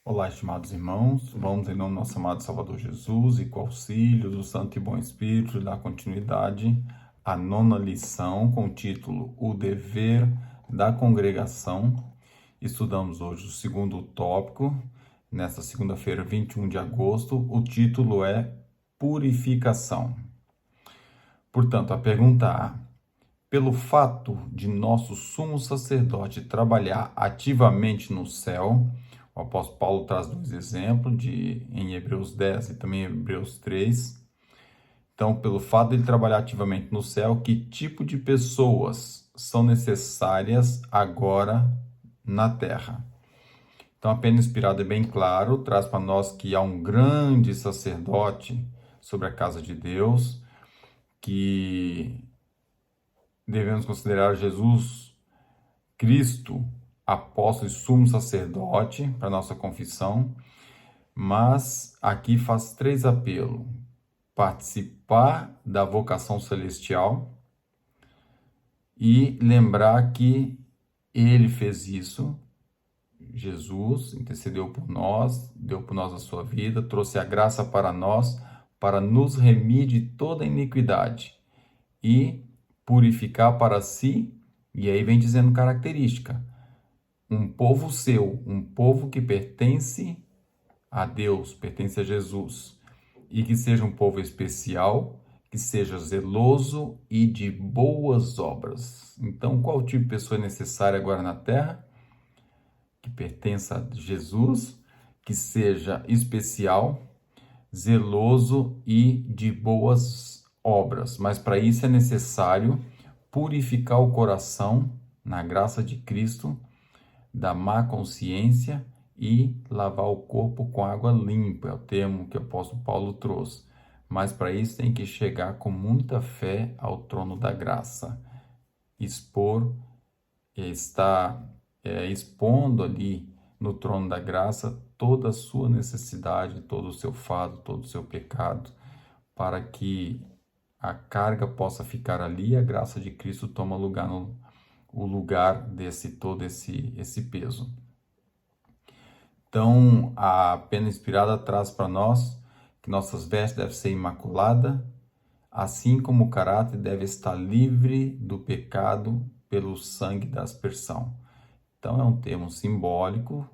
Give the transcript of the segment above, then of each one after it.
Olá, estimados irmãos, vamos em nome do nosso amado Salvador Jesus e com o auxílio do Santo e Bom Espírito dar continuidade à nona lição com o título O Dever da Congregação. Estudamos hoje o segundo tópico, nesta segunda-feira, 21 de agosto, o título é Purificação. Portanto, a pergunta A. Pelo fato de nosso sumo sacerdote trabalhar ativamente no céu, o apóstolo Paulo traz dois exemplos em Hebreus 10 e também em Hebreus 3. Então, pelo fato de ele trabalhar ativamente no céu, que tipo de pessoas são necessárias agora na terra? Então, a pena inspirada é bem claro, traz para nós que há um grande sacerdote sobre a casa de Deus, que devemos considerar Jesus Cristo, apóstolo e sumo sacerdote para nossa confissão, mas aqui faz três apelos: participar da vocação celestial e lembrar que ele fez isso. Jesus intercedeu por nós, deu por nós a sua vida, trouxe a graça para nós, para nos remir de toda iniquidade e purificar para si. E aí vem dizendo característica: um povo seu, um povo que pertence a Deus, pertence a Jesus, e que seja um povo especial, que seja zeloso e de boas obras. Então, qual tipo de pessoa é necessária agora na terra? Que pertença a Jesus, que seja especial, zeloso e de boas obras. Mas para isso é necessário purificar o coração na graça de Cristo, da má consciência e lavar o corpo com água limpa, é o termo que o apóstolo Paulo trouxe. Mas para isso tem que chegar com muita fé ao trono da graça, expor, estar expondo ali no trono da graça toda a sua necessidade, todo o seu fardo, todo o seu pecado, para que a carga possa ficar ali e a graça de Cristo toma lugar o lugar desse todo esse peso. Então, a pena inspirada traz para nós que nossas vestes devem ser imaculadas, assim como o caráter deve estar livre do pecado pelo sangue da aspersão. Então, é um termo simbólico,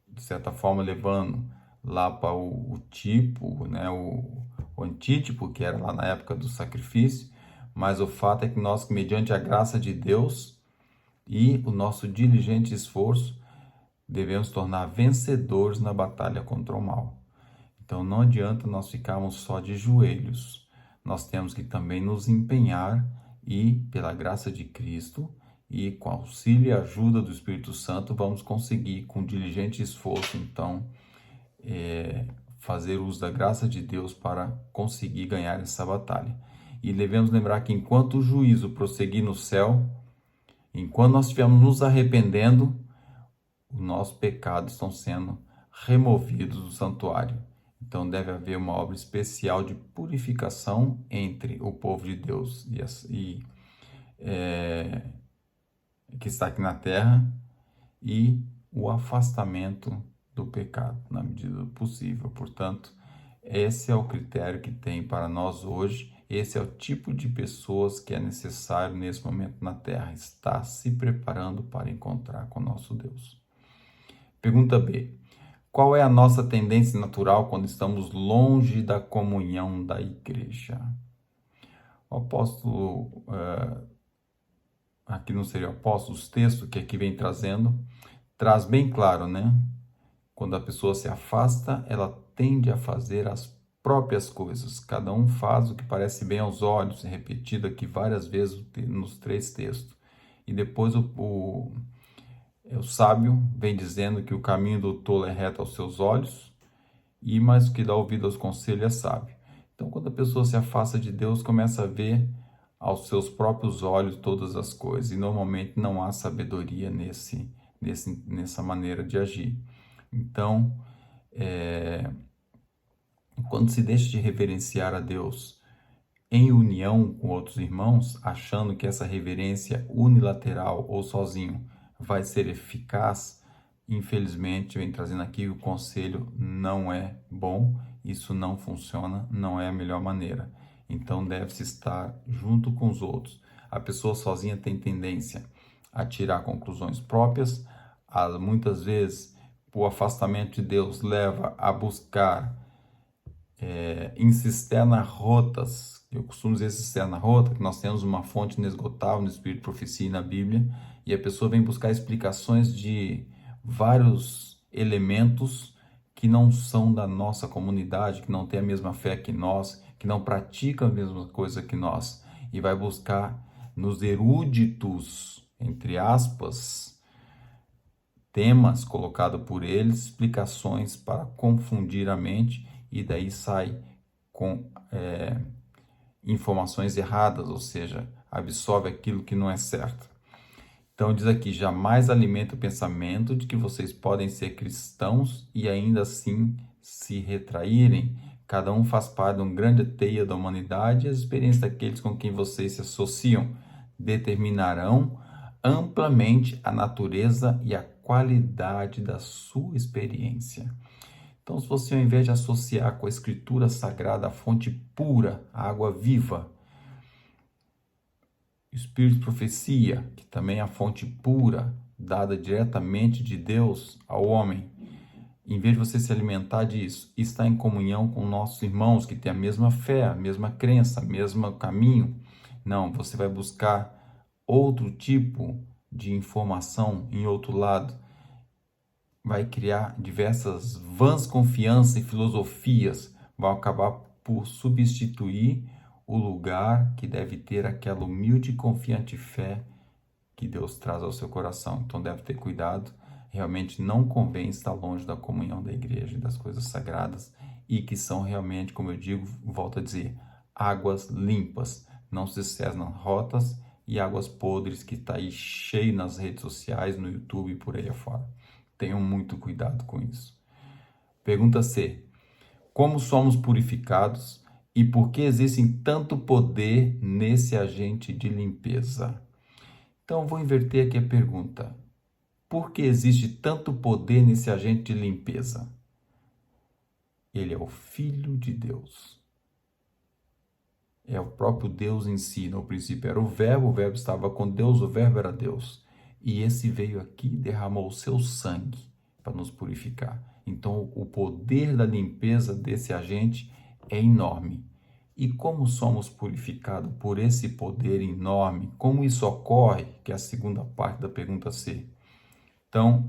de certa forma levando lá para o tipo, né, o antítipo, que era lá na época do sacrifício, mas o fato é que nós, mediante a graça de Deus e o nosso diligente esforço, devemos tornar vencedores na batalha contra o mal. Então não adianta nós ficarmos só de joelhos. Nós temos que também nos empenhar e, pela graça de Cristo e com auxílio e ajuda do Espírito Santo, vamos conseguir, com diligente esforço, então, fazer uso da graça de Deus para conseguir ganhar essa batalha. E devemos lembrar que enquanto o juízo prosseguir no céu, enquanto nós estivermos nos arrependendo, os nossos pecados estão sendo removidos do santuário. Então deve haver uma obra especial de purificação entre o povo de Deus que está aqui na terra e o afastamento do pecado na medida do possível. Portanto, esse é o critério que tem para nós hoje. Esse é o tipo de pessoas que é necessário nesse momento na terra, estar se preparando para encontrar com nosso Deus. Pergunta B. Qual é a nossa tendência natural quando estamos longe da comunhão da igreja? O apóstolo, aqui não seria o apóstolo, os textos que aqui vem trazendo, traz bem claro, né? Quando a pessoa se afasta, ela tende a fazer as próprias coisas. Cada um faz o que parece bem aos olhos, repetido aqui várias vezes nos três textos. E depois o sábio vem dizendo que o caminho do tolo é reto aos seus olhos, e mais que dá ouvido aos conselhos é sábio. Então, quando a pessoa se afasta de Deus, começa a ver aos seus próprios olhos todas as coisas, e normalmente não há sabedoria nessa maneira de agir. Então, quando se deixa de reverenciar a Deus em união com outros irmãos, achando que essa reverência unilateral ou sozinho vai ser eficaz infelizmente, vem trazendo aqui, o conselho não é bom, isso não funciona, não é a melhor maneira. Então, deve-se estar junto com os outros. A pessoa sozinha tem tendência a tirar conclusões próprias, muitas vezes o afastamento de Deus leva a buscar em cisterna rotas. Eu costumo dizer cisterna rota, que nós temos uma fonte inesgotável no Espírito de Profecia e na Bíblia, e a pessoa vem buscar explicações de vários elementos que não são da nossa comunidade, que não têm a mesma fé que nós, que não praticam a mesma coisa que nós, e vai buscar nos eruditos, entre aspas, temas colocados por eles, explicações para confundir a mente, e daí sai com informações erradas, ou seja, absorve aquilo que não é certo. Então diz aqui, jamais alimente o pensamento de que vocês podem ser cristãos e ainda assim se retraírem. Cada um faz parte de uma grande teia da humanidade e as experiências daqueles com quem vocês se associam determinarão amplamente a natureza e a qualidade da sua experiência. Então, se você, ao invés de associar com a Escritura Sagrada a fonte pura, a água viva, Espírito de Profecia, que também é a fonte pura, dada diretamente de Deus ao homem, em vez de você se alimentar disso, está em comunhão com nossos irmãos que têm a mesma fé, a mesma crença, o mesmo caminho. Não, você vai buscar outro tipo de informação em outro lado. Vai criar diversas vãs confianças e filosofias, vão acabar por substituir o lugar que deve ter aquela humilde e confiante fé que Deus traz ao seu coração. Então deve ter cuidado, realmente não convém estar longe da comunhão da igreja e das coisas sagradas, e que são realmente, como eu digo, volto a dizer, águas limpas, não cisternam rotas e águas podres que está aí cheio nas redes sociais, no YouTube e por aí afora. Tenham muito cuidado com isso. Pergunta C. Como somos purificados e por que existe tanto poder nesse agente de limpeza? Então, vou inverter aqui a pergunta. Por que existe tanto poder nesse agente de limpeza? Ele é o Filho de Deus. É o próprio Deus em si. No princípio era o Verbo estava com Deus, o Verbo era Deus. E esse veio aqui e derramou o seu sangue para nos purificar. Então, o poder da limpeza desse agente é enorme. E como somos purificados por esse poder enorme? Como isso ocorre? Que é a segunda parte da pergunta C. Então,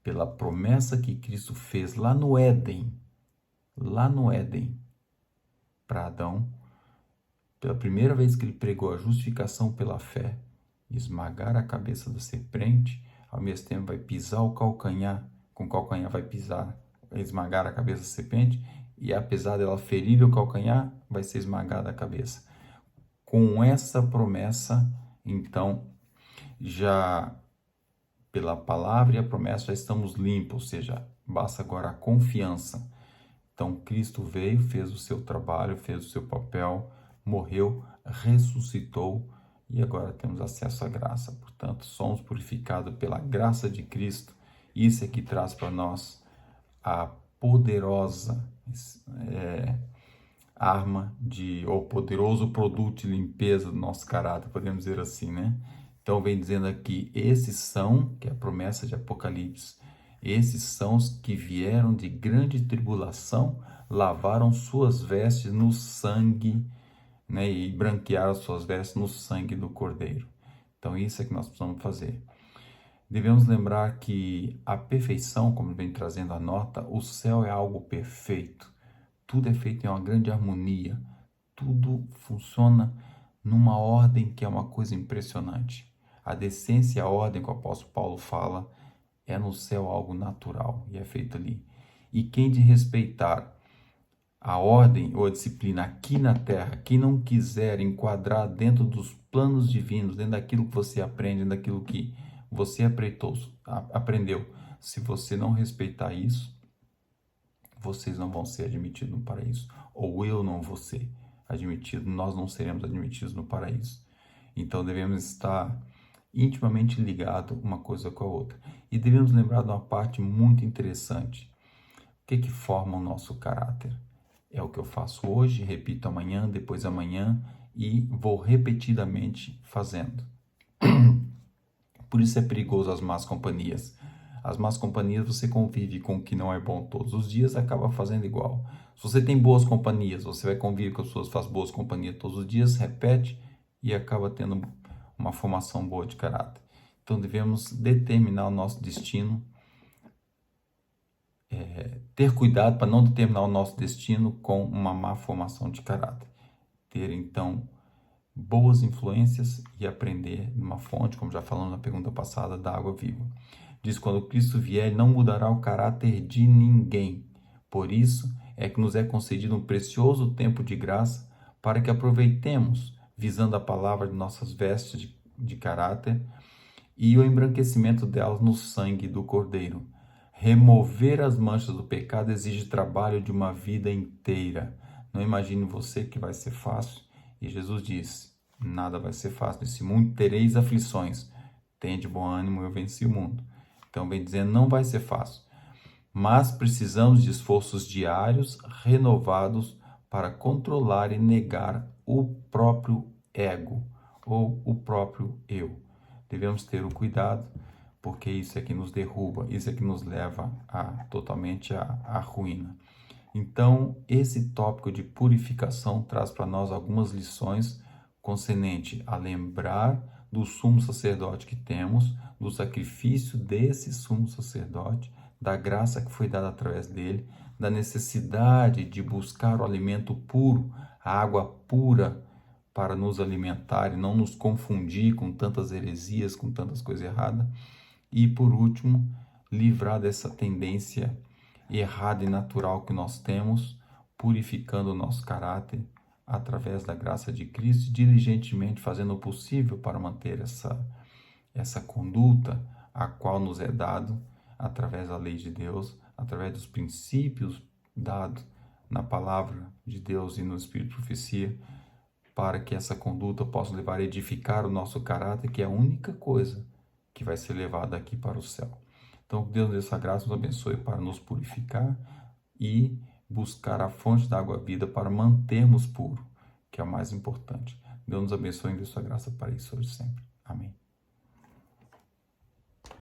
pela promessa que Cristo fez lá no Éden, para Adão, pela primeira vez que ele pregou a justificação pela fé, esmagar a cabeça da serpente, ao mesmo tempo vai pisar o calcanhar, com o calcanhar vai pisar, vai esmagar a cabeça da serpente, e apesar dela ferir o calcanhar, vai ser esmagada a cabeça. Com essa promessa, então, já pela palavra e a promessa já estamos limpos, ou seja, basta agora a confiança. Então, Cristo veio, fez o seu trabalho, fez o seu papel, morreu, ressuscitou e agora temos acesso à graça. Portanto, somos purificados pela graça de Cristo. Isso é que traz para nós a poderosa arma ou poderoso produto de limpeza do nosso caráter, podemos dizer assim, né? Então, vem dizendo aqui, esses são, que é a promessa de Apocalipse, esses são os que vieram de grande tribulação, lavaram suas vestes no sangue, né, e branquearam suas vestes no sangue do Cordeiro. Então, isso é que nós precisamos fazer. Devemos lembrar que a perfeição, como vem trazendo a nota, o céu é algo perfeito. Tudo é feito em uma grande harmonia. Tudo funciona numa ordem que é uma coisa impressionante. A decência e a ordem que o apóstolo Paulo fala é no céu algo natural e é feito ali. E quem de respeitar a ordem ou a disciplina aqui na terra, quem não quiser enquadrar dentro dos planos divinos, dentro daquilo que você aprende, dentro daquilo que você aprendeu, se você não respeitar isso, vocês não vão ser admitidos no paraíso. Ou eu não vou ser admitido, nós não seremos admitidos no paraíso. Então devemos estar intimamente ligado uma coisa com a outra. E devemos lembrar de uma parte muito interessante. O que forma o nosso caráter? É o que eu faço hoje, repito amanhã, depois amanhã e vou repetidamente fazendo. Por isso é perigoso as más companhias. As más companhias, você convive com o que não é bom todos os dias, acaba fazendo igual. Se você tem boas companhias, você vai conviver com as pessoas que fazem boas companhias todos os dias, repete e acaba tendo uma formação boa de caráter. Então devemos determinar o nosso destino, ter cuidado para não determinar o nosso destino com uma má formação de caráter. Ter então boas influências e aprender numa fonte, como já falamos na pergunta passada, da água viva. Diz: quando Cristo vier, ele não mudará o caráter de ninguém. Por isso é que nos é concedido um precioso tempo de graça para que aproveitemos, visando a palavra de nossas vestes de caráter e o embranquecimento delas no sangue do Cordeiro. Remover as manchas do pecado exige trabalho de uma vida inteira. Não imagine você que vai ser fácil. E Jesus disse: nada vai ser fácil nesse mundo, tereis aflições. Tende bom ânimo, eu venci o mundo. Então vem dizendo, não vai ser fácil. Mas precisamos de esforços diários, renovados, para controlar e negar o próprio ego, ou o próprio eu. Devemos ter o cuidado, porque isso é que nos derruba, isso é que nos leva totalmente à ruína. Então, esse tópico de purificação traz para nós algumas lições concernente a lembrar do sumo sacerdote que temos, do sacrifício desse sumo sacerdote, da graça que foi dada através dele, da necessidade de buscar o alimento puro, a água pura para nos alimentar e não nos confundir com tantas heresias, com tantas coisas erradas. E, por último, livrar dessa tendência errada e natural que nós temos, purificando o nosso caráter através da graça de Cristo, diligentemente fazendo o possível para manter essa conduta a qual nos é dado através da lei de Deus, através dos princípios dados na palavra de Deus e no Espírito de Profecia, para que essa conduta possa levar a edificar o nosso caráter, que é a única coisa que vai ser levada aqui para o céu. Então, que Deus dessa graça nos abençoe para nos purificar e buscar a fonte da água vida para mantermos puro, que é o mais importante. Deus nos abençoe e dê sua graça para isso hoje e sempre. Amém.